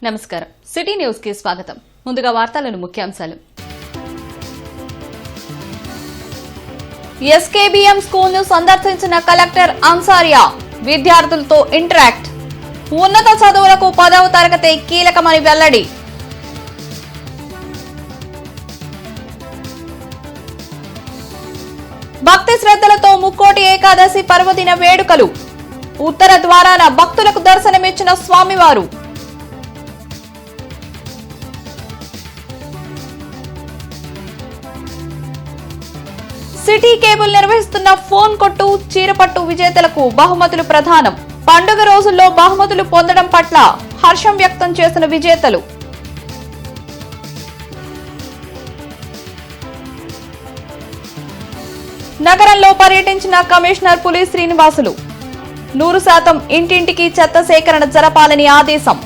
నమస్కారం city news కి స్వాగతం. ముందుగా వార్తలను ముఖ్యాంశాలు. ఎస్కేబీఎం స్కూల్ ను సందర్శించిన కలెక్టర్ అన్సారియా విద్యార్థులతో ఇంటరాక్ట్. ఉన్నత చదువులకు 10వ తరగతి కీలకమని వెల్లడి. భక్తి శ్రద్ధలతో ముక్కోటి ఏకాదశి పర్వదిన వేడుకలు. ఉత్తర ద్వారాన భక్తులకు దర్శనమిచ్చిన స్వామివారు. సిటీ కేబుల్ నిర్వహిస్తున్న ఫోన్ కొట్టు చీరపట్టు విజేతలకు బహుమతులు ప్రదానం. పండుగ రోజుల్లో బహుమతులు పొందడం పట్ల హర్షం వ్యక్తం చేసిన విజేతలు. నగరంలో పర్యటించిన కమిషనర్ పులి శ్రీనివాసులు 100% ఇంటింటికి చెత్త సేకరణ జరపాలని ఆదేశం.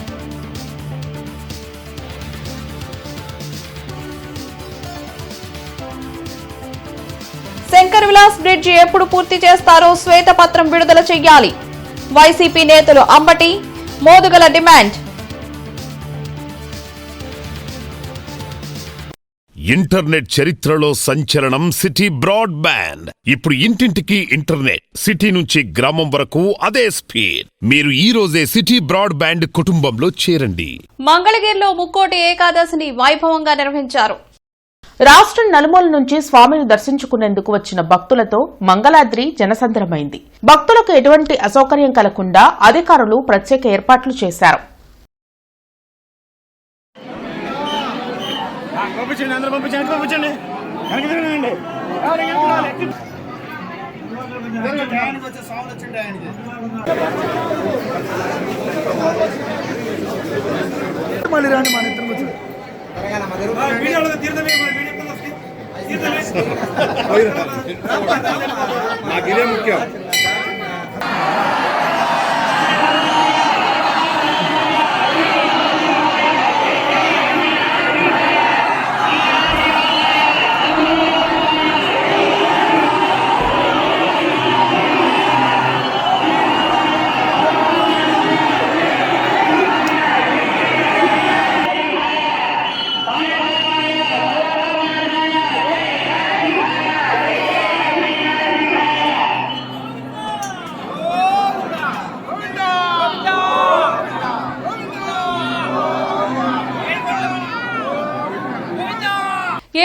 శంకర్ విలాస్ బ్రిడ్జి ఎప్పుడు పూర్తి చేస్తారో శ్వేతపత్రం విడుదల చేయాలి. వైసీపీ నేతలు అంబటి మోదుగల డిమాండ్. ఇంటర్నెట్ చరిత్రలో సంచలనం సిటీ బ్రాడ్బ్యాండ్. ఇప్పుడు ఇంటింటికి ఇంటర్నెట్, సిటీ నుంచి గ్రామం వరకు అదే స్పీడ్. మీరు ఈ రోజే సిటీ బ్రాడ్బ్యాండ్ కుటుంబంలో చేరండి. మంగళగిరిలో ముక్కోటి ఏకాదశిని వైభవంగా నిర్వహించారు. రాష్ట్రం నలుమూల నుంచి స్వామిని దర్శించుకునేందుకు వచ్చిన భక్తులతో మంగళాద్రి జనసంద్రమైంది. భక్తులకు ఎటువంటి అసౌకర్యం కలగకుండా అధికారులు ప్రత్యేక ఏర్పాట్లు చేశారు. నాకిదే ముఖ్యం.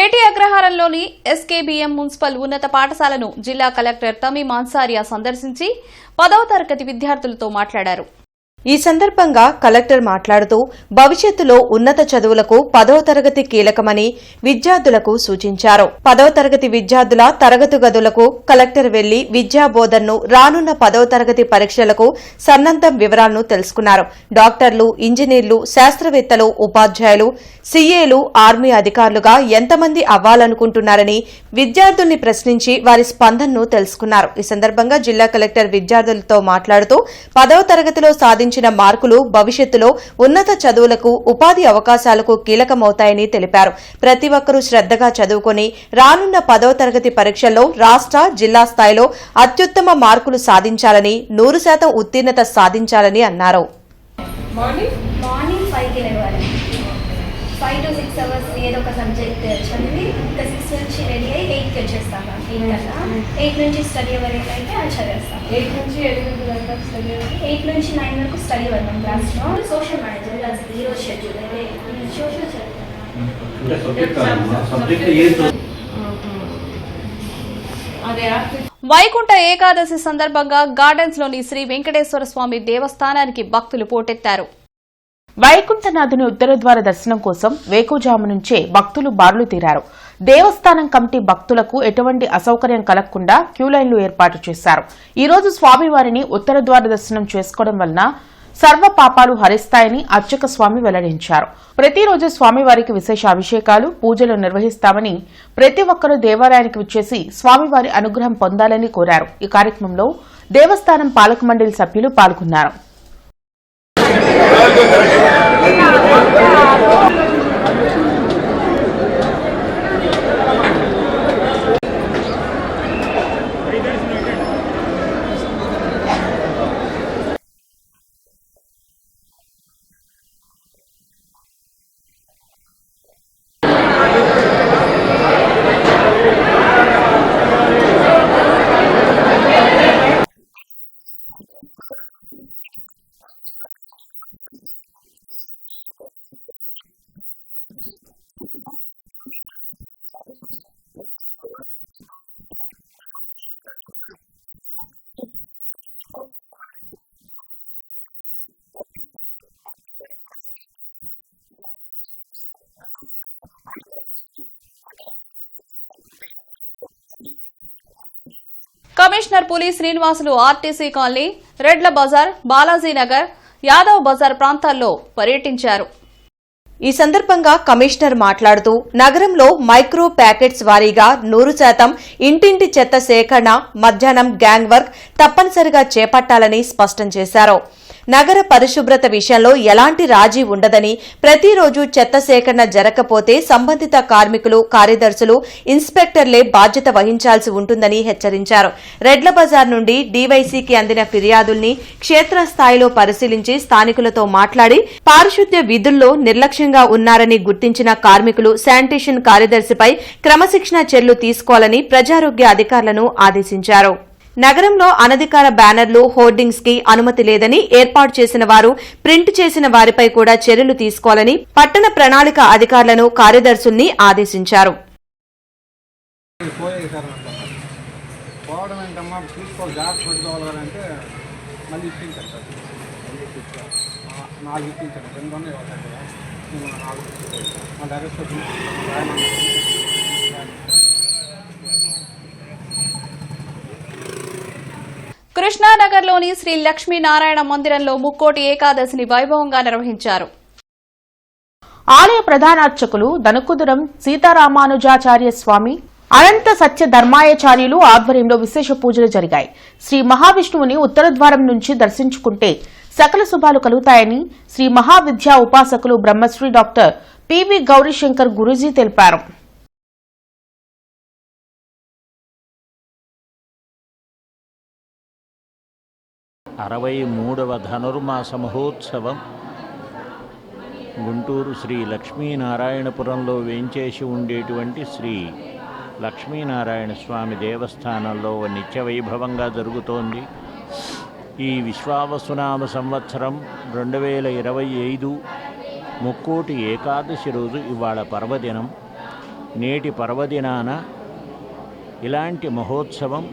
ఏటీ అగ్రహారంలోని ఎస్కేబీఎం మున్సిపల్ ఉన్నత పాఠశాలను జిల్లా కలెక్టర్ తమీమ్ అన్సారియా సందర్శించి 10వ తరగతి విద్యార్థులతో మాట్లాడారు. ఈ సందర్భంగా కలెక్టర్ మాట్లాడుతూ భవిష్యత్తులో ఉన్నత చదువులకు 10వ తరగతి కీలకమని విద్యార్థులకు సూచించారు. 10వ తరగతి విద్యార్థుల తరగతి గదులకు కలెక్టర్ వెళ్లి విద్యా బోధనను, రానున్న 10వ తరగతి పరీక్షలకు సన్నద్దం వివరాలను తెలుసుకున్నారు. డాక్టర్లు, ఇంజనీర్లు, శాస్త్రవేత్తలు, ఉపాధ్యాయులు, సీఏలు, ఆర్మీ అధికారులుగా ఎంతమంది అవ్వాలనుకుంటున్నారని విద్యార్థుల్ని ప్రశ్నించి వారి స్పందనను తెలుసుకున్నారు. ఈ సందర్భంగా జిల్లా కలెక్టర్ విద్యార్థులతో మాట్లాడుతూ 10వ తరగతిలో సాధించిన మార్కులు భవిష్యత్తులో ఉన్నత చదువులకు, ఉపాధి అవకాశాలకు కీలకమవుతాయని తెలిపారు. ప్రతి ఒక్కరూ శ్రద్దగా చదువుకుని రానున్న 10వ తరగతి పరీక్షల్లో రాష్ట్ర, జిల్లా స్థాయిలో అత్యుత్తమ మార్కులు సాధించాలని, 100% ఉత్తీర్ణత సాధించాలని అన్నారు. మార్నింగ్ 5కి లేవాలి. 5 to 6 అవర్స్ ఏదో ఒక సబ్జెక్ట్ చదివి ఇంకా 6 నుంచి రెడీ అయ్యి 8కి వచ్చేస్తాను. 8 కల్లా 8 నుంచి స్టడీ వరకు అయితే అది చదివేస్తాను. 8 నుంచి 8 నుంచి 9 వరకు స్టడీ వద్దాం క్లాస్లో. సోషల్ మేనేజ్మెంట్ ఈరోజు షెడ్యూల్ అయితే సోషల్ వైకుంఠ ఏకాదశి సందర్భంగా గార్డెన్స్ లోని శ్రీ వెంకటేశ్వర స్వామి దేవస్థానానికి భక్తులు పోటెత్తారు. వైకుంఠనాథుని ఉత్తరద్వార దర్శనం కోసం వేకువజాము నుంచే భక్తులు బారులు తీరారు. దేవస్థానం కమిటీ భక్తులకు ఎటువంటి అసౌకర్యం కలగకుండా క్యూలైన్లు ఏర్పాటు చేశారు. ఈ రోజు స్వామివారిని ఉత్తరద్వార దర్శనం చేసుకోవడం వలన సర్వ పాపాలు హరిస్తాయని అర్చక స్వామి వెల్లడించారు. ప్రతిరోజు స్వామివారికి విశేష అభిషేకాలు, పూజలు నిర్వహిస్తామని, ప్రతి ఒక్కరూ దేవాలయానికి విచ్చేసి స్వామివారి అనుగ్రహం పొందాలని కోరారు. ఈ కార్యక్రమంలో దేవస్థానం పాలక మండలి సభ్యులు పాల్గొన్నారు. కమిషనర్ పులి శ్రీనివాసులు ఆర్టీసీ కాలనీ, రెడ్ల బజార్, బాలాజీ నగర్, యాదవ్ బజార్ ప్రాంతాల్లో పర్యటించారు. ఈ సందర్భంగా కమిషనర్ మాట్లాడుతూ నగరంలో మైక్రో ప్యాకెట్స్ వారీగా 100% ఇంటింటి చెత్త సేకరణ, మధ్యాహ్నం గ్యాంగ్ వర్క్ తప్పనిసరిగా చేపట్టాలని స్పష్టం చేశారు. నగర పరిశుభ్రత విషయంలో ఎలాంటి రాజీ ఉండదని, ప్రతిరోజు చెత్త సేకరణ జరగకపోతే సంబంధిత కార్మికులు, కార్యదర్శులు, ఇన్స్పెక్టర్లే బాధ్యత వహించాల్సి ఉంటుందని హెచ్చరించారు. రెడ్ల బజార్ నుండి డీవైసీకి అందిన ఫిర్యాదుల్ని క్షేత్రస్థాయిలో పరిశీలించి స్థానికులతో మాట్లాడి పారిశుద్ధ్య విధుల్లో నిర్లక్ష్యంగా ఉన్నారని గుర్తించిన కార్మికులు, శానిటేషన్ కార్యదర్శిపై క్రమశిక్షణ చర్యలు తీసుకోవాలని ప్రజారోగ్య అధికారులను ఆదేశించారు. నగరంలో అనధికార బ్యానర్లు, హోర్డింగ్స్ కి అనుమతి లేదని, ఏర్పాటు చేసిన వారు, ప్రింట్ చేసిన వారిపై కూడా చర్యలు తీసుకోవాలని పట్టణ ప్రణాళిక అధికారులను, కార్యదర్శుల్ని ఆదేశించారు. కృష్ణానగర్లోని శ్రీ లక్ష్మీనారాయణ మందిరంలో ముక్కోటి ఏకాదశిని వైభవంగా నిర్వహించారు. ఆలయ ప్రధానార్చకులు దనకుదురం సీతారామానుజాచార్య స్వామి, అనంత సత్య ధర్మాయాచార్యులు ఆధ్వర్యంలో విశేష పూజలు జరిగాయి. శ్రీ మహావిష్ణువుని ఉత్తర ద్వారం నుంచి దర్శించుకుంటే సకల శుభాలు కలుగుతాయని శ్రీ మహావిద్యా ఉపాసకులు బ్రహ్మశ్రీ డాక్టర్ పివి గౌరీశంకర్ గురూజీ తెలిపారు. అరవై ధనుర్మాస మహోత్సవం గుంటూరు శ్రీ లక్ష్మీనారాయణపురంలో వేంచేసి ఉండేటువంటి శ్రీ లక్ష్మీనారాయణ స్వామి దేవస్థానంలో నిత్య వైభవంగా జరుగుతోంది. ఈ విశ్వావసునామ సంవత్సరం 2025 ముక్కోటి ఏకాదశి రోజు ఇవాళ పర్వదినం. నేటి పర్వదినాన ఇలాంటి మహోత్సవం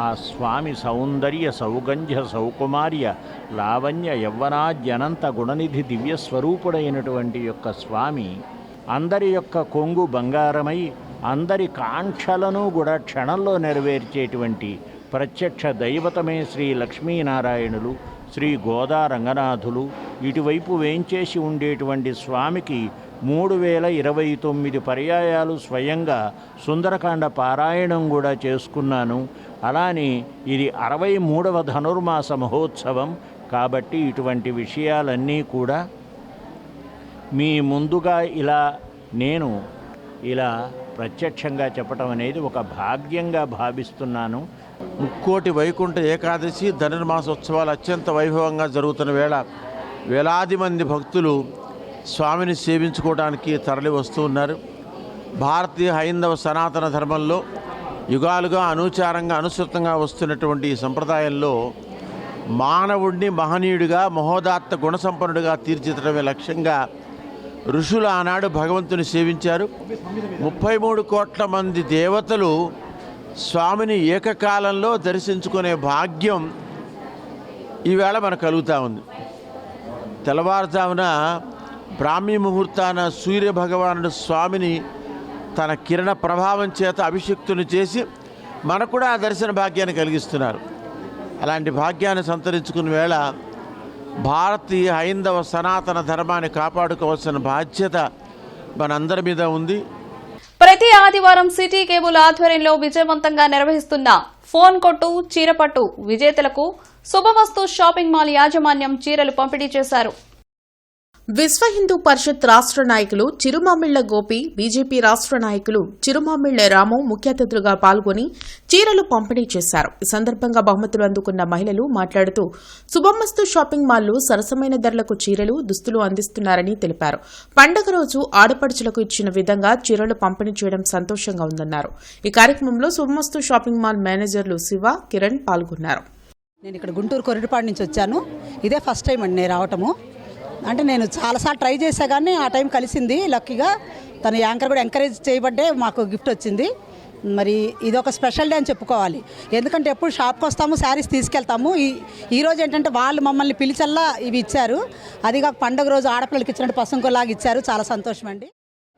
ఆ స్వామి సౌందర్య సౌగంధ్య సౌకుమార్య లావణ్య యవ్వనాద్యనంత గుణనిధి దివ్యస్వరూపుడైనటువంటి యొక్క స్వామి అందరి యొక్క కొంగు బంగారమై అందరి కాంక్షలను కూడా క్షణంలో నెరవేర్చేటువంటి ప్రత్యక్ష దైవతమే శ్రీ లక్ష్మీనారాయణులు, శ్రీ గోదా రంగనాథులు. ఇటువైపు వేంచేసి ఉండేటువంటి స్వామికి 3029 పర్యాయాలు స్వయంగా సుందరకాండ పారాయణం కూడా చేసుకున్నాను. అలానే ఇది 63వ ధనుర్మాస మహోత్సవం కాబట్టి ఇటువంటి విషయాలన్నీ కూడా మీ ముందుగా నేను ఇలా ప్రత్యక్షంగా చెప్పటం అనేది ఒక భాగ్యంగా భావిస్తున్నాను. ముక్కోటి వైకుంఠ ఏకాదశి ధనుర్మాసోత్సవాలు అత్యంత వైభవంగా జరుగుతున్న వేళ వేలాది మంది భక్తులు స్వామిని సేవించుకోవడానికి తరలి వస్తూ ఉన్నారు. భారతీయ హైందవ సనాతన ధర్మంలో యుగాలుగా అనుచారంగా అనుసృతంగా వస్తున్నటువంటి ఈ సంప్రదాయంలో మానవుడిని మహనీయుడిగా మహోదాత్త గుణసంపన్నుడిగా తీర్చిదిద్దడమే లక్ష్యంగా ఋషులు ఆనాడు భగవంతుని సేవించారు. 33 కోట్ల మంది దేవతలు స్వామిని ఏకకాలంలో దర్శించుకునే భాగ్యం ఈవేళ మనకు కలుగుతూ ఉంది. తెల్లవారుజామున బ్రాహ్మీ ముహూర్తాన సూర్య భగవానుడు స్వామిని తన కిరణ ప్రభావం చేత అభిషిక్తుని చేసి మనకు కూడా ఆ దర్శన భాగ్యాన్ని కలిగిస్తున్నారు. అలాంటి భాగ్యాన్ని సంతరించుకున్న వేళ భారతీయ హైందవ సనాతన ధర్మాన్ని కాపాడుకోవాల్సిన బాధ్యత మనందరి మీద ఉంది. ప్రతి ఆదివారం సిటీ కేబుల్ ఆధ్వర్యంలో విజయవంతంగా నిర్వహిస్తున్న ఫోన్ కొట్టు, చీరపట్టు విజేతలకు శుభమస్తు షాపింగ్ మాల్ యాజమాన్యం చీరలు పంపిణీ చేశారు. విశ్వ హిందూ పరిషత్ రాష్ట్ర నాయకులు చిరుమామిళ్ల గోపి, బీజేపీ రాష్ట్ర నాయకులు చిరుమామిళ్ల రాము ముఖ్య అతిథులుగా పాల్గొని చీరలు పంపిణీ చేశారు. ఈ సందర్భంగా బహుమతులు అందుకున్న మహిళలు మాట్లాడుతూ శుభమస్తు షాపింగ్ మాల్లో సరసమైన ధరలకు చీరలు, దుస్తులు అందిస్తున్నారని తెలిపారు. పండగ రోజు ఆడపడుచులకు ఇచ్చిన విధంగా చీరలు పంపిణీ చేయడం సంతోషంగా ఉందన్నారు. ఈ కార్యక్రమంలో శుభమస్తు షాపింగ్ మాల్ మేనేజర్లు శివ, కిరణ్ పాల్గొన్నారు. నేను ఇక్కడ గుంటూరు కొరిటిపాడు నుంచి వచ్చాను. ఇదే ఫస్ట్ టైం అండి నేను రావటము. అంటే నేను చాలాసార్లు ట్రై చేశా కానీ ఆ టైం కలిసింది లక్కీగా. తన యాంకర్ కూడా ఎంకరేజ్ చేయబట్టే మాకు గిఫ్ట్ వచ్చింది. మరి ఇది ఒక స్పెషల్ డే అని చెప్పుకోవాలి. ఎందుకంటే ఎప్పుడు షాప్కి వస్తాము, శారీస్ తీసుకెళ్తాము. ఈరోజు ఏంటంటే వాళ్ళు మమ్మల్ని పిలిచల్లా ఇవి ఇచ్చారు. అది కాక పండుగ రోజు ఆడపిల్లలకి ఇచ్చినట్టు పసంకోలాగా ఇచ్చారు. చాలా సంతోషం అండి.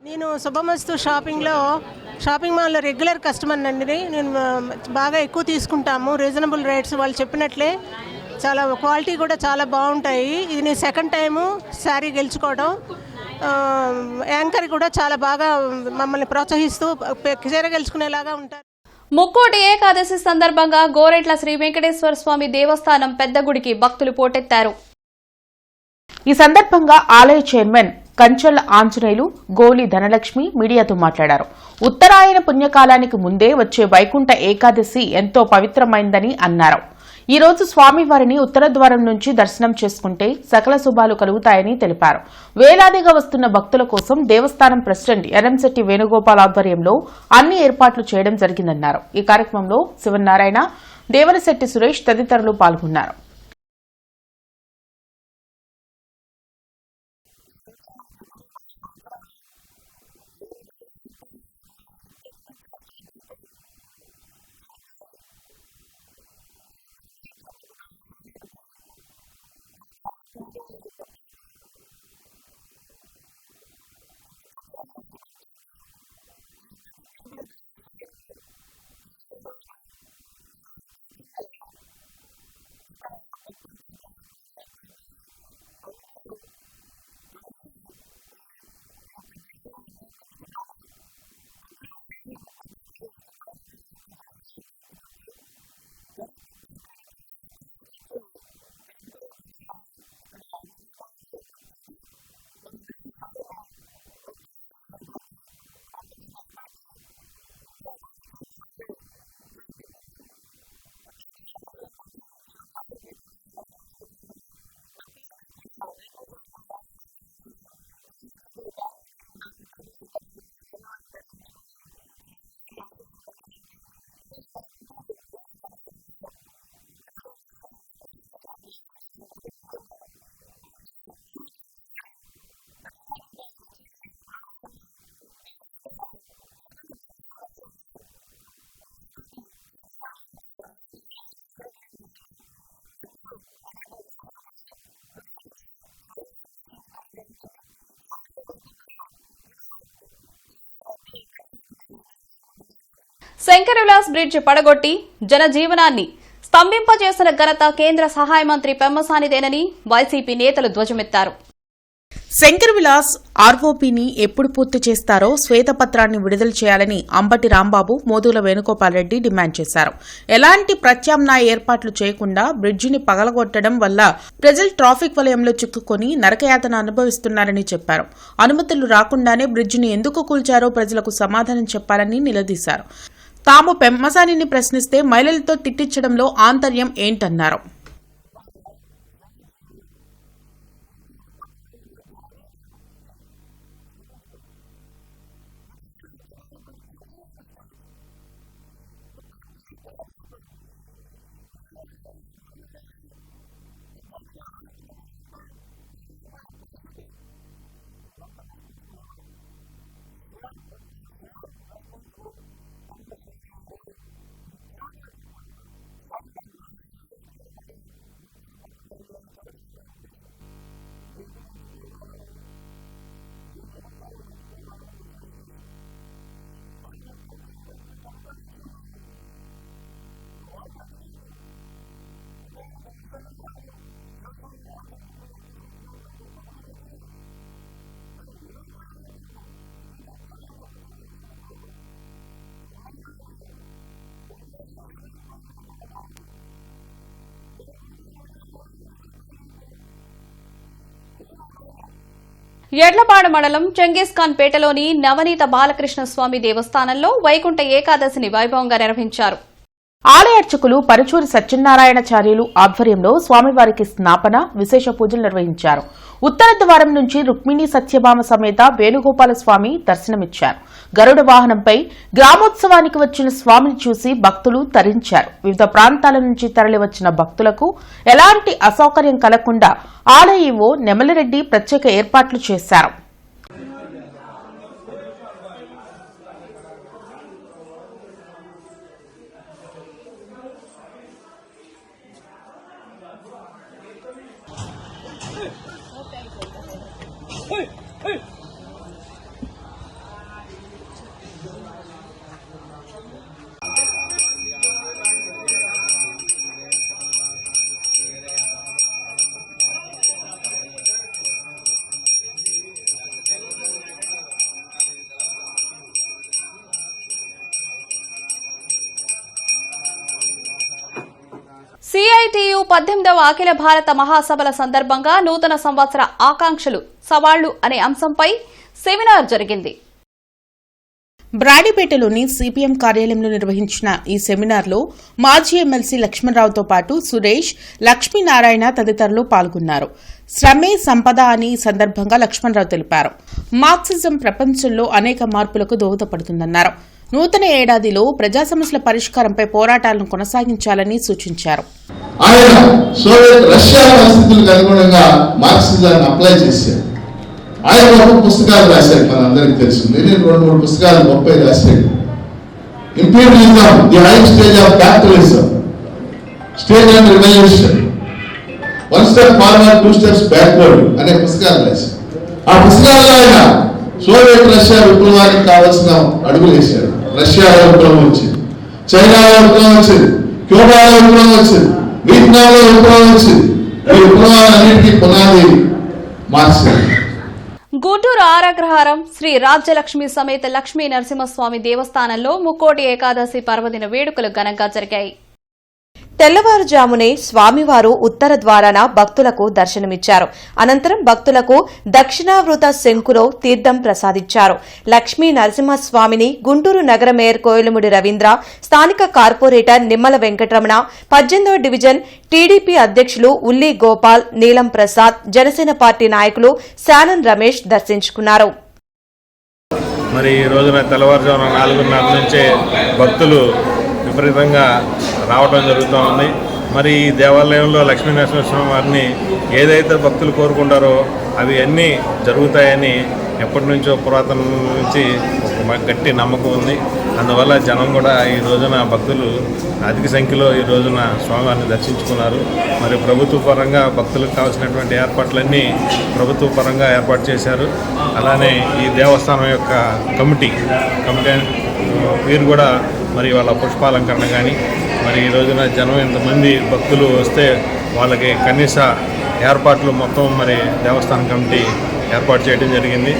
నేను శుభమస్తు షాపింగ్లో షాపింగ్ మాల్లో రెగ్యులర్ కస్టమర్ అండి. నేను బాగా ఎక్కువ తీసుకుంటాము. రీజనబుల్ రేట్స్ వాళ్ళు చెప్పినట్లే చాలా క్వాలిటీ కూడా చాలా బాగుంటాయి. ఇది నేను సెకండ్ టైము శారీ గెలుచుకోవడం. యాంకర్ కూడా చాలా బాగా మమ్మల్ని ప్రోత్సహిస్తూ చీర గెలుచుకునేలాగా ఉంటారు. ముక్కోటి ఏకాదశి సందర్భంగా గోరెట్ల శ్రీ వెంకటేశ్వర స్వామి దేవస్థానం పెద్ద గుడికి భక్తులు పోటెత్తారు. ఈ సందర్భంగా ఆలయ చైర్మన్ కంచల ఆంజనేయులు, గోలి ధనలక్ష్మి మీడియాతో మాట్లాడారు. ఉత్తరాయణ పుణ్యకాలానికి ముందే వచ్చే వైకుంఠ ఏకాదశి ఎంతో పవిత్రమైందని అన్నారు. ఈ రోజు స్వామివారిని ఉత్తర ద్వారం నుంచి దర్శనం చేసుకుంటే సకల శుభాలు కలుగుతాయని తెలిపారు. వేలాదిగా వస్తున్న భక్తుల కోసం దేవస్థానం ప్రెసిడెంట్ ఎర్రంశెట్టి వేణుగోపాల్ ఆధ్వర్యంలో అన్ని ఏర్పాట్లు చేయడం జరిగిందన్నారు. ఈ కార్యక్రమంలో శివనారాయణ, దేవరశెట్టి సురేష్ తదితరులు పాల్గొన్నారు. శంకర్ విలాస్ బ్రిడ్జ్ పడగొట్టి జనజీవనాన్ని స్తంభింపజేసిన ఘనత కేంద్ర సహాయ మంత్రి పెమ్మసానిదేనని వైసీపీ నేతలు ధ్వజమెత్తారు. శంకర్ విలాస్ ఆర్ఓపీని ఎప్పుడు పూర్తి చేస్తారో శ్వేతపత్రాన్ని విడుదల చేయాలని అంబటి రాంబాబు, మోదుల వేణుగోపాల్ రెడ్డి డిమాండ్ చేశారు. ఎలాంటి ప్రత్యామ్నాయ ఏర్పాట్లు చేయకుండా బ్రిడ్జిని పగలగొట్టడం వల్ల ప్రజలు ట్రాఫిక్ వలయంలో చిక్కుకొని నరకయాతన అనుభవిస్తున్నారని చెప్పారు. అనుమతులు రాకుండానే బ్రిడ్జిని ఎందుకు కూల్చారో ప్రజలకు సమాధానం చెప్పాలని నిలదీశారు. తాము పెమ్మసానిని ప్రశ్నిస్తే మహిళలతో తిట్టించడంలో ఆంతర్యం ఏంటన్నారు. యడ్లపాడు మండలం చెంగీస్ఖాన్ పేటలోని నవనీత బాలకృష్ణ స్వామి దేవస్థానంలో వైకుంఠ ఏకాదశిని వైభవంగా నిర్వహించారు. ఆలయ అర్చకులు పరుచూరి సత్యనారాయణాచార్యులు ఆధ్వర్యంలో స్వామివారికి స్నాపన, విశేష పూజలు నిర్వహించారు. ఉత్తర ద్వారం నుంచి రుక్మిణి సత్యభామ సమేత వేణుగోపాల స్వామి దర్శనమిచ్చారు. గరుడ వాహనంపై గ్రామోత్సవానికి వచ్చిన స్వామిని చూసి భక్తులు తరించారు. వివిధ ప్రాంతాల నుంచి తరలివచ్చిన భక్తులకు ఎలాంటి అసౌకర్యం కలగకుండా ఆలయ ఈవో నెమలిరెడ్డి ప్రత్యేక ఏర్పాట్లు చేశారు. సిఐటియు 18వ అఖిల భారత మహాసభల సందర్భంగా నూతన సంవత్సర ఆకాంక్షలు సవాళ్లు అనే అంశంపై సెమినార్ జరిగింది. బ్రాడీపేటలోని సిపిఎం కార్యాలయంలో నిర్వహించిన ఈ సెమినార్లో మాజీ ఎమ్మెల్సీ లక్ష్మణరావుతో పాటు సురేష్, లక్ష్మీనారాయణ తదితరులు పాల్గొన్నారు. శ్రమే సంపద అని ఈ సందర్భంగా లక్ష్మణరావు తెలిపారు. మార్క్సిజం ప్రపంచంలో అనేక మార్పులకు దోహదపడుతుందన్నారు. నూతన ఏడాదిలో ప్రజా సమస్యల పరిష్కారంపై పోరాటాలను కొనసాగించాలని సూచించారు. ఆయన సోవియట్ రష్యా పరిస్థితులకు అనుగుణంగా మార్క్సిజాన్ని అప్లై చేశారు. ఆయన గొప్ప పుస్తకాలు రాశాడు, మనందరికీ తెలుసు. నేను 2-3 పుస్తకాలు గొప్ప రాశాడు. Imperialism, the height stage of capitalism, stage and revolution, 1 step forward 2 steps backward అనే పుస్తకాలు రాశాడు. ఆ పుస్తకాల్లో ఆయన సోవియట్ రష్యా విప్లవానికి కావాల్సిన అడుగులు వేశాడు. రష్యాలో విప్లవం వచ్చింది, చైనాలో విప్లవం వచ్చింది, క్యూబాలో విప్లవం వచ్చింది, వియత్నాంలో విప్లవం వచ్చింది. ఈ విప్లవాలన్నిటికీ పునాది మార్క్సిజం. గుంటూరు ఆరగ్రహారం శ్రీ రాజ్యలక్ష్మి సమేత లక్ష్మీ నరసింహస్వామి దేవస్థానంలో ముక్కోటి ఏకాదశి పర్వదిన వేడుకలు ఘనంగా జరిగాయి. తెల్లవారుజామునే స్వామివారు ఉత్తర ద్వారాన భక్తులకు దర్శనమిచ్చారు. అనంతరం భక్తులకు దక్షిణావృత శంకులో తీర్థం ప్రసాదించారు. లక్ష్మీ నరసింహస్వామిని గుంటూరు నగర మేయర్ కోయిలముడి రవీంద్ర, స్థానిక కార్పొరేటర్ నిమ్మల వెంకటరమణ, 18వ డివిజన్ టీడీపీ అధ్యక్షులు ఉల్లి గోపాల్, నీలం ప్రసాద్, జనసేన పార్టీ నాయకులు శానన్ రమేష్ దర్శించుకున్నారు. మరి ఈ రోజున తెల్లవారుజామున 4:30 నుంచే భక్తులు విపరీతంగా రావడం జరుగుతూ ఉంది. మరి ఈ దేవాలయంలో లక్ష్మీ నరసింహస్వామి వారిని ఏదైతే భక్తులు కోరుకుంటారో అవి అన్నీ జరుగుతాయని ఎప్పటి నుంచో పురాతన నుంచి ఒక గట్టి నమ్మకం ఉంది. అందువల్ల జనం కూడా ఈ రోజున భక్తులు అధిక సంఖ్యలో ఈ రోజున స్వామివారిని దర్శించుకున్నారు. మరి ప్రభుత్వ పరంగా భక్తులకు కావాల్సినటువంటి ఏర్పాట్లన్నీ ప్రభుత్వ పరంగా ఏర్పాటు చేశారు. అలానే ఈ దేవస్థానం యొక్క కమిటీ వీరు కూడా మరి వాళ్ళ పుష్పాలంకరణ కానీ మరి ఈ రోజున జనం ఇంతమంది భక్తులు వస్తే వాళ్ళకి కనీస ఏర్పాట్లు మొత్తం మరి దేవస్థానం కమిటీ ఏర్పాటు చేయడం జరిగింది.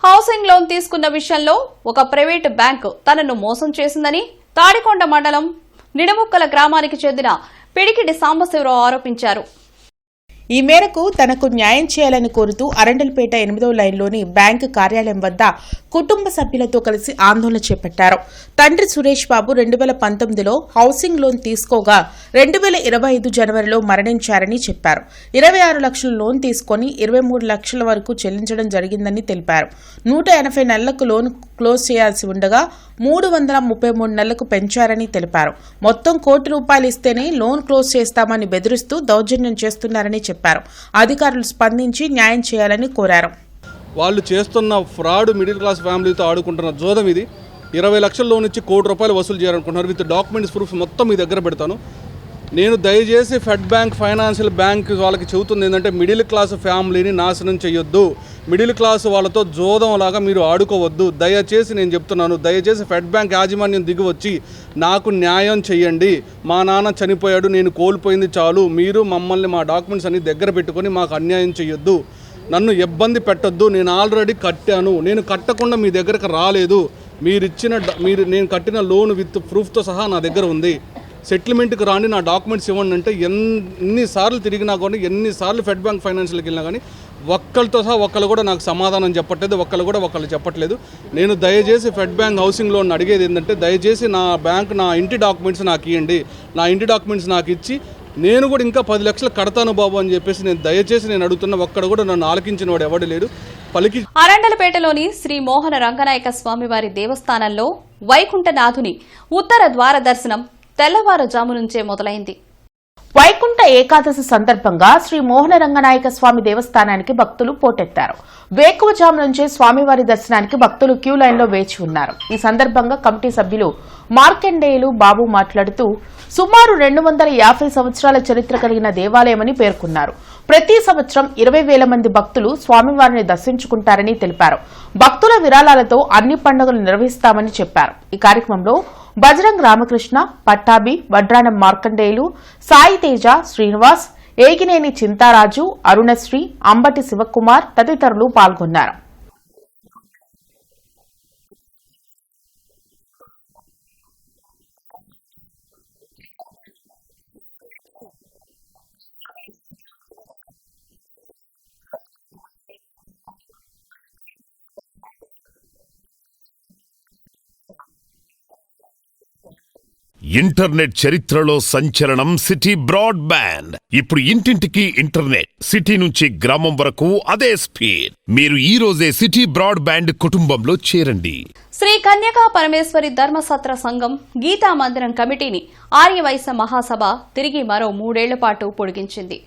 హౌసింగ్ లోన్ తీసుకున్న విషయంలో ఒక ప్రైవేటు బ్యాంకు తనను మోసం చేసిందని తాడికొండ మండలం నిడముక్కల గ్రామానికి చెందిన పిడికిడి సాంబశివరావు ఆరోపించారు. ఈ మేరకు తనకు న్యాయం చేయాలని కోరుతూ అరండల్పేట 8వ లైన్లోని బ్యాంకు కార్యాలయం వద్ద కుటుంబ సభ్యులతో కలిసి ఆందోళన చేపట్టారు. తండ్రి సురేష్ బాబు 2019లో హౌసింగ్ లోన్ తీసుకోగా 2025 జనవరిలో మరణించారని చెప్పారు. 26 లక్షల లోన్ తీసుకుని 23 లక్షల వరకు చెల్లించడం జరిగిందని తెలిపారు. 180 నెలలకు లోన్ క్లోజ్ చేయాల్సి ఉండగా 333 నెలలకు పెంచారని తెలిపారు. మొత్తం ₹1,00,00,000 ఇస్తేనే లోన్ క్లోజ్ చేస్తామని బెదిరిస్తూ దౌర్జన్యం చేస్తున్నారని చెప్పారు. అధికారులు స్పందించి న్యాయం చేయాలని కోరారు. వాళ్ళు చేస్తున్న ఫ్రాడ్ మిడిల్ క్లాస్ ఫ్యామిలీతో ఆడుకుంటున్న జోదం ఇది. 20 లక్షల లోన్ ఇచ్చి ₹1,00,00,000 వసూలు చేయాలనుకుంటున్నారు. విత్ డాక్యుమెంట్స్ ప్రూఫ్ మొత్తం మీ దగ్గర పెడతాను. నేను దయచేసి ఫెడ్ బ్యాంక్, ఫైనాన్షియల్ బ్యాంక్ వాళ్ళకి చెబుతుంది ఏంటంటే మిడిల్ క్లాస్ ఫ్యామిలీని నాశనం చేయొద్దు. మిడిల్ క్లాస్ వాళ్ళతో జోదంలాగా మీరు ఆడుకోవద్దు. దయచేసి నేను చెప్తున్నాను, దయచేసి ఫెడ్ బ్యాంక్ యాజమాన్యం దిగి వచ్చి నాకు న్యాయం చేయండి. మా నాన్న చనిపోయాడు, నేను కోల్పోయింది చాలు. మీరు మమ్మల్ని మా డాక్యుమెంట్స్ అన్ని దగ్గర పెట్టుకొని మాకు అన్యాయం చేయొద్దు. నన్ను ఇబ్బంది పెట్టొద్దు. నేను ఆల్రెడీ కట్టాను. నేను కట్టకుండా మీ దగ్గరకు రాలేదు. నేను కట్టిన లోన్ విత్ ప్రూఫ్తో సహా నా దగ్గర ఉంది. సెటిల్మెంట్కి రాండి, నా డాక్యుమెంట్స్ ఇవ్వండి అంటే ఎన్నిసార్లు తిరిగినా కానీ, ఎన్నిసార్లు ఫెడ్ బ్యాంక్ ఫైనాన్షియల్కి వెళ్ళినా కానీ ఒక్కరితో సహా ఒక్కళ్ళు కూడా నాకు సమాధానం చెప్పట్లేదు. ఒక్కళ్ళు చెప్పట్లేదు. నేను దయచేసి ఫెడ్ బ్యాంక్ హౌసింగ్ లోన్ అడిగేది ఏంటంటే, దయచేసి నా ఇంటి డాక్యుమెంట్స్ నాకు ఇవ్వండి. నా ఇంటి డాక్యుమెంట్స్ నాకు ఇచ్చి నేను కూడా ఇంకా 10 లక్షలు కడతాను బాబు అని చెప్పేసి నేను అడుగుతున్నా. ఒక్కడ కూడా నన్ను ఆలకించిన వాడు ఎవడు లేడు. అరండలపేటలోని శ్రీ మోహన రంగనాయక స్వామివారి దేవస్థానంలో వైకుంఠనాథుని ఉత్తర ద్వార దర్శనం తెల్లవారుజాము నుంచే మొదలైంది. వైకుంఠ ఏకాదశి సందర్భంగా శ్రీ మోహన రంగనాయక స్వామి దేవస్థానానికి భక్తులు పోటెత్తారు. వేకువజాము నుంచే స్వామివారి దర్శనానికి భక్తులు క్యూ లైన్లో వేచి ఉన్నారు. ఈ సందర్భంగా కమిటీ సభ్యులు మార్కండేయులు బాబు మాట్లాడుతూ సుమారు 250 సంవత్సరాల చరిత్ర కలిగిన దేవాలయమని పేర్కొన్నారు. ప్రతి సంవత్సరం 20,000 మంది భక్తులు స్వామివారిని దర్శించుకుంటారని తెలిపారు. భక్తుల విరాళాలతో అన్ని పండుగలు నిర్వహిస్తామని చెప్పారు. ఈ కార్యక్రమంలో బజరంగ్ రామకృష్ణ, పట్టాభి, వడ్రానం మార్కండేయులు, సాయి తేజ, శ్రీనివాస్, ఏగినేని చింతారాజు, అరుణశ్రీ, అంబటి శివకుమార్ తదితరులు పాల్గొన్నారు. ఇంటర్నెట్ చరిత్రలో సంచలనం సిటీ బ్రాడ్బ్యాండ్. ఇప్పుడు ఇంటింటికి ఇంటర్నెట్, సిటీ నుంచి గ్రామం వరకు అదే స్పీడ్. మీరు ఈ రోజే సిటీ బ్రాడ్బ్యాండ్ కుటుంబంలో చేరండి. శ్రీ కన్యకా పరమేశ్వరి ధర్మసత్ర సంఘం గీతా మందిరం కమిటీని ఆర్యవైశ్య మహాసభ తిరిగి మరో 3 ఏళ్ల పాటు పొడిగించింది.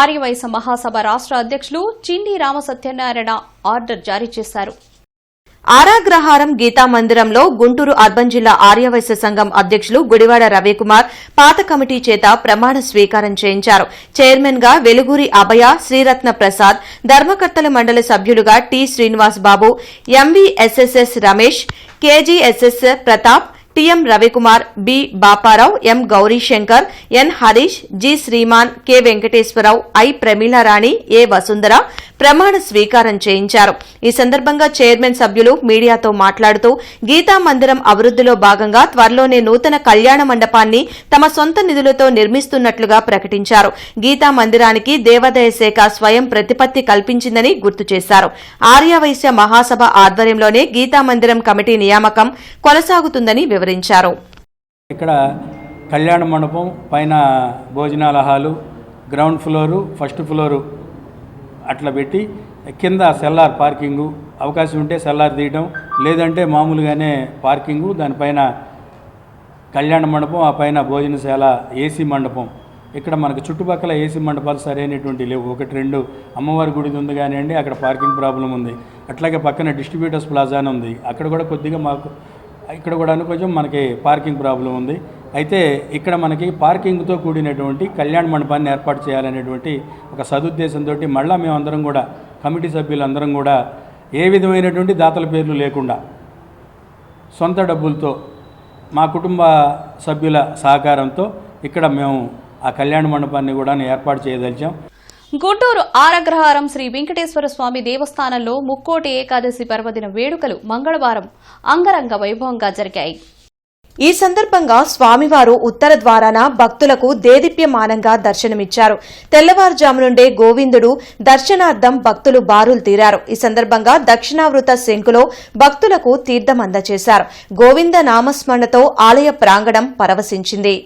ఆర్యవైశ్య మహాసభ రాష్ట్ర అధ్యక్షులు చిండి రామసత్యనారాయణ ఆర్డర్ జారీ చేశారు. ఆరాగ్రహారం గీతా మందిరంలో గుంటూరు అర్బన్ జిల్లా ఆర్యవైశ్య సంఘం అధ్యక్షులు గుడివాడ రవికుమార్ పాత కమిటీ చేత ప్రమాణ స్వీకారం చేయించారు. చైర్మన్ గా వెలుగురి అభయ, శ్రీరత్న ప్రసాద్, ధర్మకర్తల మండలి సభ్యులుగా T Srinivas Babu, MVSSS Ramesh, KGSS Pratap, TM Ravikumar, B Baparao, M Gowrishankar, N Harish, G Sriman, K Venkateswararao, I Pramilarani, A Vasundhara ప్రమాణ స్వీకారం చేయించారు. ఈ సందర్భంగా చైర్మన్ సభ్యులు మీడియాతో మాట్లాడుతూ గీతా మందిరం అభివృద్దిలో భాగంగా త్వరలోనే నూతన కళ్యాణ మండపాన్ని తమ సొంత నిధులతో నిర్మిస్తున్నట్లుగా ప్రకటించారు. గీతా మందిరానికి దేవాదాయ శాఖ స్వయం ప్రతిపత్తి కల్పించిందని గుర్తు చేశారు. ఆర్యవైశ్య మహాసభ ఆధ్వర్యంలోనే గీతా మందిరం కమిటీ నియామకం కొనసాగుతుందని వివరించారు. ఇక్కడ కళ్యాణ మండపం పైన భోజనాల hall, ground floor, first floor అట్లా పెట్టి కింద సెల్లార్ పార్కింగు, అవకాశం ఉంటే సెల్లార్ తీయటం, లేదంటే మామూలుగానే పార్కింగు, దానిపైన కళ్యాణ మండపం, ఆ పైన భోజనశాల, ఏసీ మండపం. ఇక్కడ మనకు చుట్టుపక్కల ఏసీ మండపాలు సరైనటువంటి లేవు. 1-2 అమ్మవారి గుడి ఉంది కానివ్వండి, అక్కడ పార్కింగ్ ప్రాబ్లం ఉంది. అట్లాగే పక్కన డిస్ట్రిబ్యూటర్స్ ప్లాజా అని ఉంది, అక్కడ కూడా కొద్దిగా మాకు ఇక్కడ కూడా కొంచెం మనకి పార్కింగ్ ప్రాబ్లం ఉంది. అయితే ఇక్కడ మనకి పార్కింగ్తో కూడినటువంటి కళ్యాణ మండపాన్ని ఏర్పాటు చేయాలనేటువంటి ఒక సదుద్దేశంతో మళ్ళీ మేమందరం కూడా కమిటీ సభ్యులందరం కూడా ఏ విధమైనటువంటి దాతల పేర్లు లేకుండా సొంత డబ్బులతో మా కుటుంబ సభ్యుల సహకారంతో ఇక్కడ మేము ఆ కళ్యాణ మండపాన్ని కూడా ఏర్పాటు చేయదలిచాం. గుంటూరు ఆరగ్రహారం శ్రీ వెంకటేశ్వర స్వామి దేవస్థానంలో ముక్కోటి ఏకాదశి పర్వదిన వేడుకలు మంగళవారం అంగరంగ వైభవంగా జరిగాయి. ఈ సందర్భంగా స్వామివారు ఉత్తర ద్వారాన భక్తులకు దేదీప్యమానంగా దర్శనమిచ్చారు. తెల్లవారుజాము నుండే గోవిందుడు దర్శనార్థం భక్తులు బారులు తీరారు. ఈ సందర్భంగా దక్షిణావృత శంకులో భక్తులకు తీర్థం అందజేశారు. గోవింద నామస్మరణతో ఆలయ ప్రాంగణం పరవశించింది.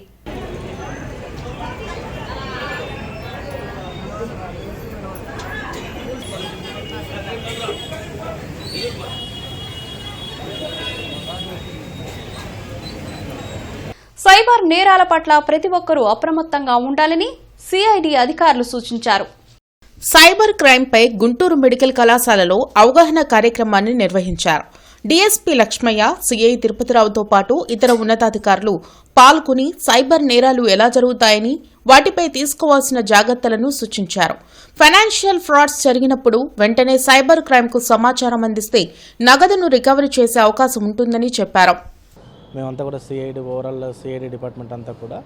సైబర్ నేరాల పట్ల ప్రతి ఒక్కరూ అప్రమత్తంగా ఉండాలని సిఐడి అధికారులు సూచించారు. సైబర్ క్రైమ్పై గుంటూరు మెడికల్ కళాశాలలో అవగాహన కార్యక్రమాన్ని నిర్వహించారు. డీఎస్పీ లక్ష్మయ్య, సిఐ తిరుపతిరావుతో పాటు ఇతర ఉన్నతాధికారులు పాల్గొని సైబర్ నేరాలు ఎలా జరుగుతాయని, వాటిపై తీసుకోవాల్సిన జాగ్రత్తలను సూచించారు. ఫైనాన్షియల్ ఫ్రాడ్స్ జరిగినప్పుడు వెంటనే సైబర్ క్రైమ్కు సమాచారం అందిస్తే నగదును రికవరీ చేసే అవకాశం ఉంటుందని చెప్పారు. మేమంతా కూడా సిఐడి డిపార్ట్మెంట్ అంతా కూడా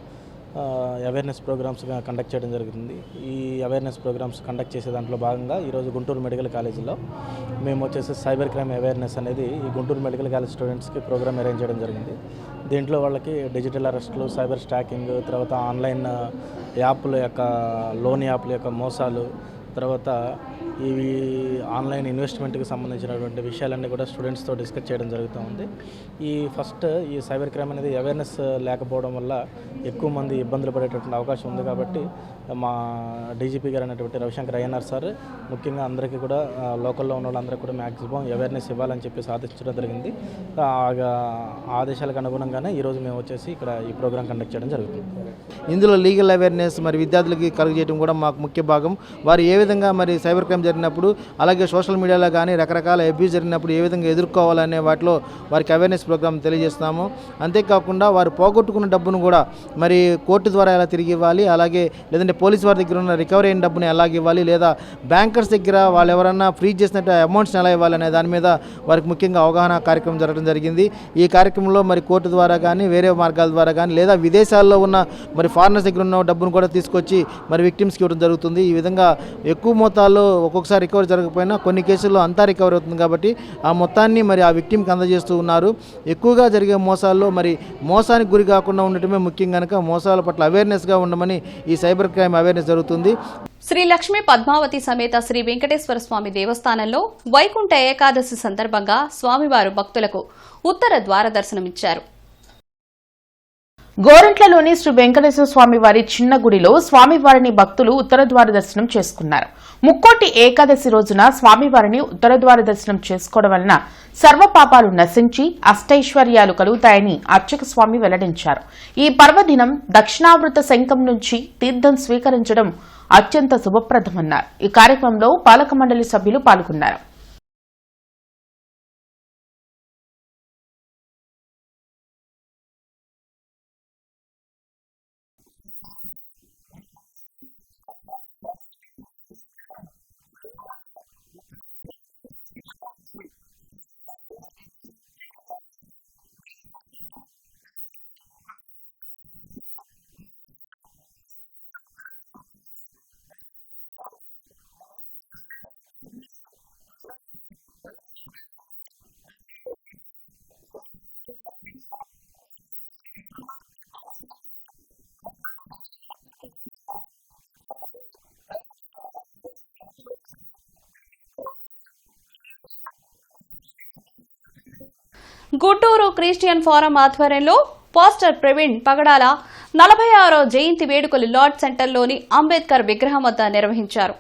అవేర్నెస్ ప్రోగ్రామ్స్ కండక్ట్ చేయడం జరుగుతుంది. ఈ అవేర్నెస్ ప్రోగ్రామ్స్ కండక్ట్ చేసే దాంట్లో భాగంగా ఈరోజు గుంటూరు మెడికల్ కాలేజీలో మేము వచ్చేసి సైబర్ క్రైమ్ అవేర్నెస్ అనేది ఈ గుంటూరు మెడికల్ కాలేజ్ స్టూడెంట్స్కి ప్రోగ్రామ్ అరేంజ్ చేయడం జరిగింది. దీంట్లో వాళ్ళకి డిజిటల్ అరెస్టులు, సైబర్ స్టాకింగ్, తర్వాత ఆన్లైన్ యాప్ల యొక్క లోన్ యాప్ల యొక్క మోసాలు, తర్వాత ఇవి ఆన్లైన్ ఇన్వెస్ట్మెంట్కి సంబంధించినటువంటి విషయాలన్నీ కూడా స్టూడెంట్స్తో డిస్కస్ చేయడం జరుగుతూ ఉంది. ఈ సైబర్ క్రైమ్ అనేది అవేర్నెస్ లేకపోవడం వల్ల ఎక్కువ మంది ఇబ్బందులు పడేటటువంటి అవకాశం ఉంది. కాబట్టి మా డీజీపీ గారు అనేటువంటి రవిశంకర్ అయ్యనార్ సార్ ముఖ్యంగా అందరికీ కూడా లోకల్లో ఉన్న వాళ్ళందరికీ కూడా మ్యాక్సిమం అవేర్నెస్ ఇవ్వాలని చెప్పేసి ఆదేశించడం జరిగింది. ఆదేశాలకు అనుగుణంగానే ఈరోజు మేము వచ్చేసి ఇక్కడ ఈ ప్రోగ్రాం కండక్ట్ చేయడం జరుగుతుంది. ఇందులో లీగల్ అవేర్నెస్ మరి విద్యార్థులకి కలుగజేయడం కూడా మాకు ముఖ్య భాగం. వారు ఏ విధంగా మరి సైబర్ క్రైమ్ జరిగినప్పుడు, అలాగే సోషల్ మీడియాలో కానీ రకరకాల అబ్యూస్ జరిగినప్పుడు ఏ విధంగా ఎదుర్కోవాలనే వాటిలో వారికి అవేర్నెస్ ప్రోగ్రామ్ తెలియజేస్తున్నాము. అంతేకాకుండా వారు పోగొట్టుకున్న డబ్బును కూడా మరి కోర్టు ద్వారా ఎలా తిరిగి ఇవ్వాలి, అలాగే లేదంటే పోలీసు వారి దగ్గర ఉన్న రికవరీ అయిన డబ్బును ఎలాగ ఇవ్వాలి, లేదా బ్యాంకర్స్ దగ్గర వాళ్ళు ఎవరన్నా ఫ్రీజ్ చేసినట్టు అమౌంట్స్ని ఎలా ఇవ్వాలి అనే దాని మీద వారికి ముఖ్యంగా అవగాహన కార్యక్రమం జరగడం జరిగింది. ఈ కార్యక్రమంలో మరి కోర్టు ద్వారా కానీ వేరే మార్గాల ద్వారా కానీ లేదా విదేశాల్లో ఉన్న మరి ఫారినర్స్ దగ్గర ఉన్న డబ్బును కూడా తీసుకొచ్చి మరి విక్టిమ్స్కి ఇవ్వడం జరుగుతుంది. ఈ విధంగా ఎక్కువ మొత్తాల్లో ఒక్కొక్కసారి రికవరీ జరగకపోయినా కొన్ని కేసుల్లో అంతా రికవరీ అవుతుంది. కాబట్టి ఆ మొత్తాన్ని మరి ఆ విక్టిమ్కి అందజేస్తూ ఉన్నారు. ఎక్కువగా జరిగే మోసాల్లో మరి మోసానికి గురి కాకుండా ఉండటమే ముఖ్యం కనుక మోసాల పట్ల అవేర్నెస్గా ఉండమని ఈ సైబర్ క్రైమ్ అవేర్నెస్ జరుగుతుంది. శ్రీ లక్ష్మీ పద్మావతి సమేత శ్రీ వెంకటేశ్వర స్వామి దేవస్థానంలో వైకుంఠ ఏకాదశి సందర్భంగా స్వామివారు భక్తులకు ఉత్తర ద్వార దర్శనమిచ్చారు. గోరంట్లలోని శ్రీ వెంకటేశ్వర స్వామి వారి చిన్న గుడిలో స్వామివారిని భక్తులు ఉత్తరద్వార దర్శనం చేసుకున్నారు. ముక్కోటి ఏకాదశి రోజున స్వామివారిని ఉత్తరద్వార దర్శనం చేసుకోవడం వలన సర్వపాపాలు నశించి అష్టైశ్వర్యాలు కలుగుతాయని అర్చక స్వామి వెల్లడించారు. ఈ పర్వదినం దక్షిణావృత శంఖం నుంచి తీర్థం స్వీకరించడం అత్యంత శుభప్రదమన్నారు. ఈ కార్యక్రమంలో పాలక మండలి సభ్యులు పాల్గొన్నారు. గుంటూరు క్రిస్టియన్ ఫోరం ఆధ్వర్యంలో పాస్టర్ ప్రవీణ్ పగడాల 46వ జయంతి వేడుకలు లార్డ్ సెంటర్లోని అంబేద్కర్ విగ్రహం వద్ద నిర్వహించారు.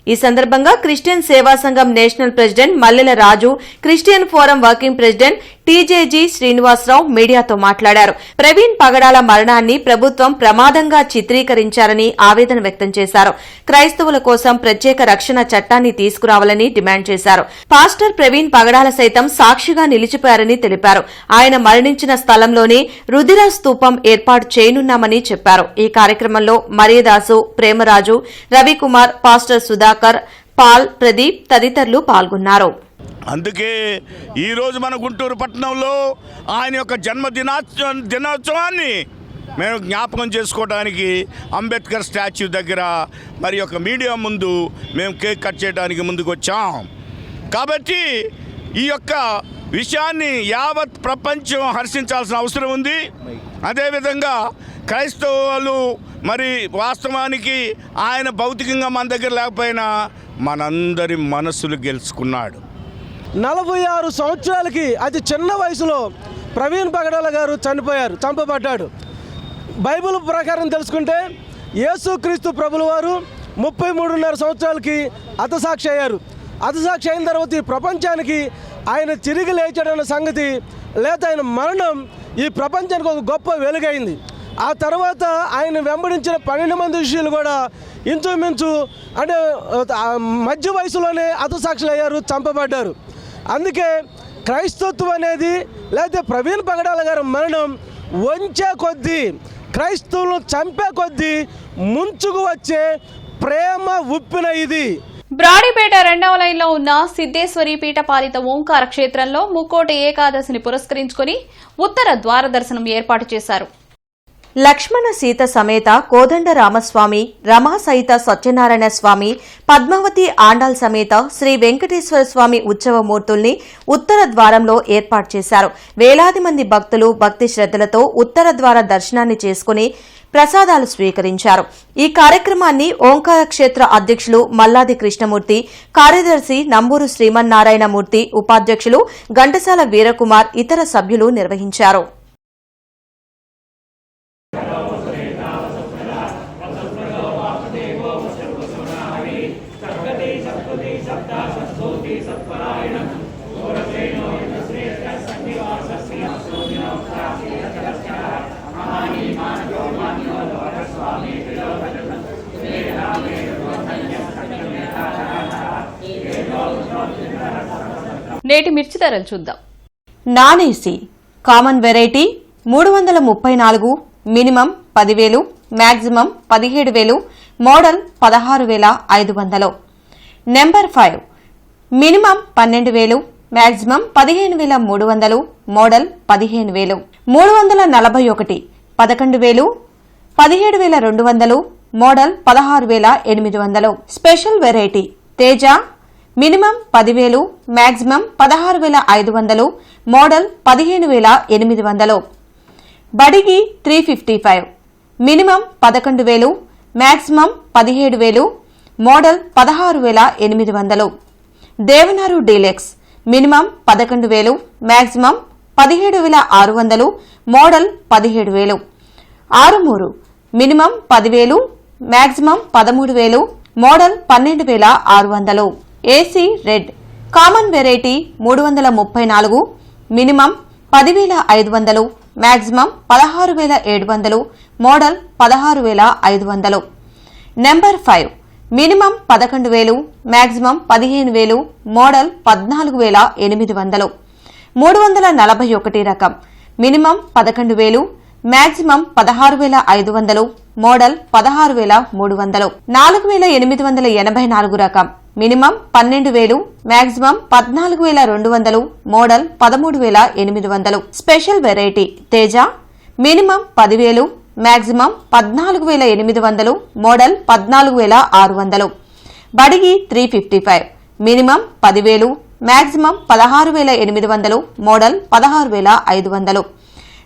ఈ సందర్భంగా Christian Seva Sangham national president Mallela Raju, Christian forum working president TJG Srinivasarao మీడియాతో మాట్లాడారు. ప్రవీణ్ పగడాల మరణాన్ని ప్రభుత్వం ప్రమాదంగా చిత్రీకరించారని ఆవేదన వ్యక్తం చేశారు. క్రైస్తవుల కోసం ప్రత్యేక రక్షణ చట్టాన్ని తీసుకురావాలని డిమాండ్ చేశారు. పాస్టర్ ప్రవీణ్ పగడాల సైతం సాక్షిగా నిలిచిపోయారని తెలిపారు. ఆయన మరణించిన స్థలంలోనే రుధిర స్తూపం ఏర్పాటు చేయనున్నామని చెప్పారు. ఈ కార్యక్రమంలో మరియదాసు, ప్రేమరాజు, రవికుమార్, పాస్టర్ సుధాకర్, పాల్, ప్రదీప్ తదితరులు పాల్గొన్నారు. అందుకే ఈరోజు మన గుంటూరు పట్టణంలో ఆయన యొక్క దినోత్సవాన్ని మేము జ్ఞాపకం చేసుకోవడానికి అంబేద్కర్ స్టాచ్యూ దగ్గర మరి యొక్క మీడియా ముందు మేము కేక్ కట్ చేయడానికి ముందుకు వచ్చాం. కాబట్టి ఈ యొక్క విషయాన్ని యావత్ ప్రపంచం హర్షించాల్సిన అవసరం ఉంది. అదేవిధంగా క్రైస్తవులు మరి వాస్తవానికి ఆయన భౌతికంగా మన దగ్గర లేకపోయినా మనందరి మనసులు గెలుచుకున్నాడు. 46 సంవత్సరాలకి అతి చిన్న వయసులో ప్రవీణ్ పగడాల గారు చంపబడ్డాడు. బైబిల్ ప్రకారం తెలుసుకుంటే యేసుక్రీస్తు ప్రభుల వారు 33.5 సంవత్సరాలకి హతసాక్షి అయ్యారు. హతసాక్షి అయిన తర్వాత ఈ ప్రపంచానికి ఆయన తిరిగి లేచాడన్న సంగతి లేదా ఆయన మరణం ఈ ప్రపంచానికి ఒక గొప్ప వెలుగైంది. ఆ తర్వాత ఆయన వెంబడించిన 12 మంది శిష్యులు కూడా ఇంచుమించు అంటే మధ్య వయసులోనే హతసాక్షులు అయ్యారు, చంపబడ్డారు. అందుకే క్రైస్తత్వం అనేది లేకపోతే ప్రవీణ్ పగడాల గారి మరణం వంచే కొద్దీ, క్రైస్తవులను చంపే కొద్దీ ముంచుకు వచ్చే ప్రేమ ఉప్పిన ఇది. బ్రాడీపేట 2వ లైన్లో ఉన్న సిద్ధేశ్వరి పీఠపాలిత ఓంకార క్షేత్రంలో ముక్కోటి ఏకాదశిని పురస్కరించుకుని ఉత్తర ద్వార దర్శనం ఏర్పాటు చేశారు. లక్ష్మణ సీత సమేత కోదండ రామస్వామి, రమా సహిత సత్యనారాయణ స్వామి, పద్మావతి ఆండాల్ సమేత శ్రీ వెంకటేశ్వర స్వామి ఉత్సవమూర్తుల్ని ఉత్తర ద్వారంలో ఏర్పాటు చేశారు. వేలాది మంది భక్తులు భక్తి శ్రద్దలతో ఉత్తర ద్వార దర్శనాన్ని చేసుకుని ప్రసాదాలు స్వీకరించారు. ఈ కార్యక్రమాన్ని ఓంకార క్షేత్ర అధ్యక్షులు మల్లాది కృష్ణమూర్తి, కార్యదర్శి నంబూరు శ్రీమన్నారాయణమూర్తి, ఉపాధ్యక్షులు ఘంటసాల వీరకుమార్, ఇతర సభ్యులు నిర్వహించారు. నేటి మిర్చి ధరలు చూద్దాం. Non AC common variety 334, minimum 10,000, maximum 17,000, model 16,500. Number 5 minimum 12,000, maximum 15,300, model 15,000. 341 11,000, 17,200, model 16,800. Special variety Teja minimum 10,000, maximum 16,500, model 15,800. Byadgi 355 minimum 11,000, maximum 17,000, model 16,800. Devanur deluxe minimum 11,000, maximum 17,600, model 17,000. 6-3 minimum 10,000, maximum 13,000, model 12,600. AC red common variety 334, minimum 10,500, maximum 16,700, model 16,500. Number 5 minimum 11,000, maximum 15,000, model 14,800. 341 రకం minimum 11,000, maximum 16,500, model 16,300. 4,884 రకం minimum 12,000, maximum 14,200, model 13,800. Special variety Teja minimum 10,000, maximum 14,800, model 14,600. Byadgi 355 minimum 10,000, maximum 16,800, model 16,500.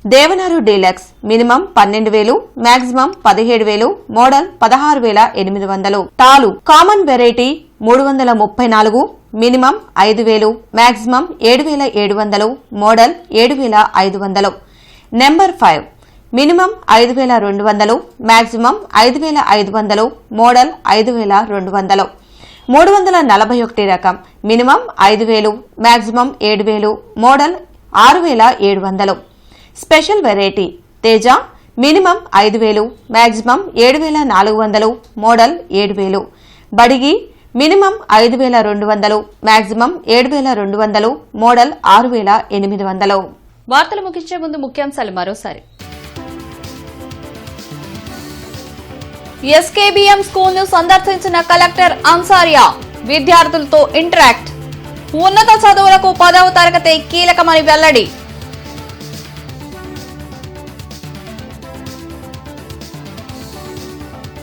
Devanur deluxe minimum 12,000, maximum 17,000, model 16,800. తాలు common variety 334, minimum 5,000, maximum 7,700, model 7,500. Number 5 minimum 5,200, maximum 5,500, model 5,200. 341 రకం minimum 5,000, maximum 7,000, model 6,700. Special variety Teja minimum 5,000, maximum 7,400, model 7,000. బడిగి minimum 5,200, maximum 7,200, model 6,800. వార్తలు ముగించే ముందు ముఖ్యాంశాలు మరోసారి. ఎస్కేబీఎం school ను సందర్శించిన collector Ansaria విద్యార్థులతో ఇంటరాక్ట్. ఉన్నత చదువులకు 10వ తరగతి కీలకమని వెల్లడి.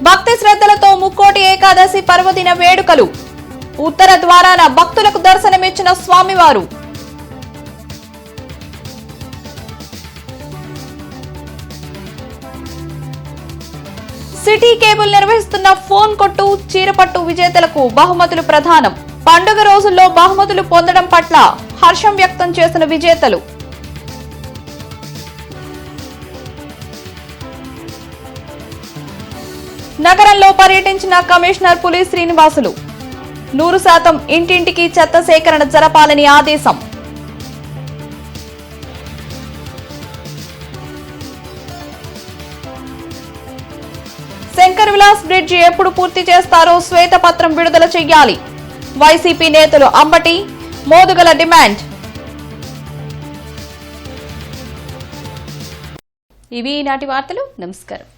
భక్తి శ్రద్ధలతో ముక్కోటి ఏకాదశి పర్వదిన వేడుకలు. ఉత్తర ద్వారాన భక్తులకు దర్శనమిచ్చిన స్వామివారు. సిటీ కేబుల్ నిర్వహిస్తున్న ఫోన్ కొట్టు చీరపట్టు విజేతలకు బహుమతులు ప్రదానం. పండుగ రోజుల్లో బహుమతులు పొందడం పట్ల హర్షం వ్యక్తం చేసిన విజేతలు. నగరంలో పర్యటించిన కమిషనర్ పులి శ్రీనివాసులు 100% ఇంటింటికి చెత్త సేకరణ జరపాలని ఆదేశం. శంకర్ విలాస్ బ్రిడ్జి ఎప్పుడు పూర్తి చేస్తారో శ్వేతపత్రం విడుదల చేయాలి. వైసీపీ నేతలు అంబటి మోదుగల డిమాండ్. ఇవి ఈనాటి వార్తలు. నమస్కారం.